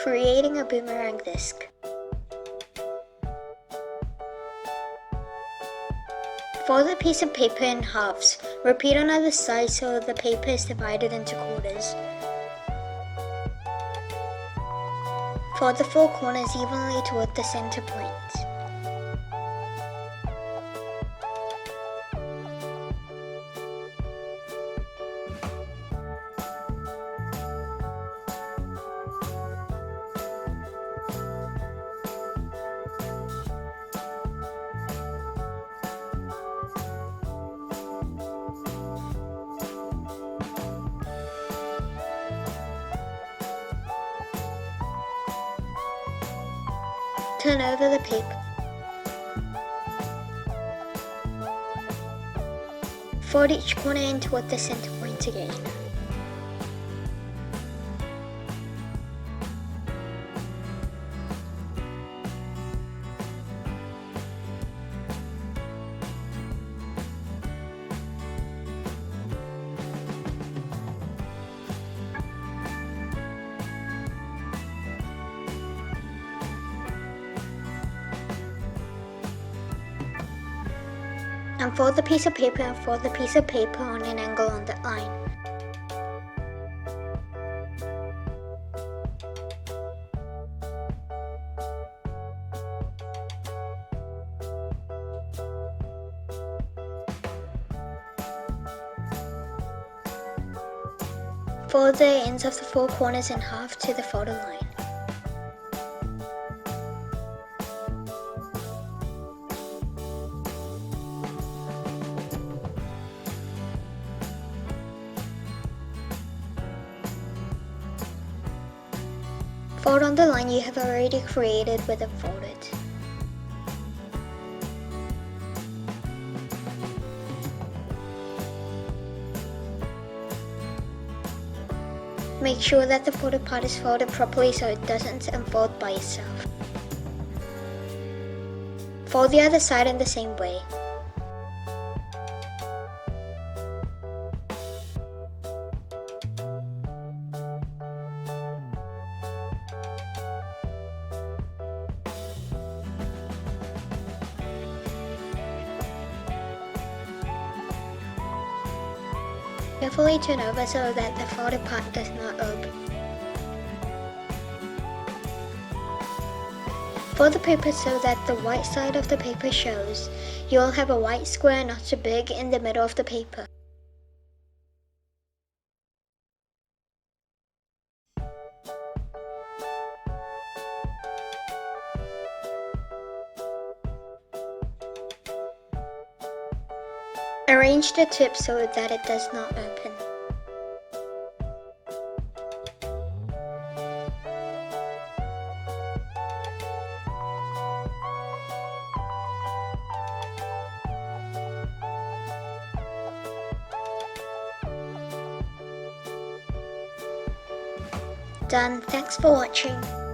Creating a boomerang disc. Fold the piece of paper in halves. Repeat on either side so the paper is divided into quarters. Fold the four corners evenly toward the center point. Turn over the paper. Fold each corner in toward the center point again. Unfold the piece of paper and fold the piece of paper on an angle on that line. Fold the ends of the four corners in half to the folded line. Fold on the line you have already created with it folded. Make sure that the folded part is folded properly so it doesn't unfold by itself. Fold the other side in the same way. Carefully turn over so that the folded part does not open. Fold the paper so that the white side of the paper shows. You will have a white square not too big in the middle of the paper. Arrange the tip so that it does not open. Done. Thanks for watching.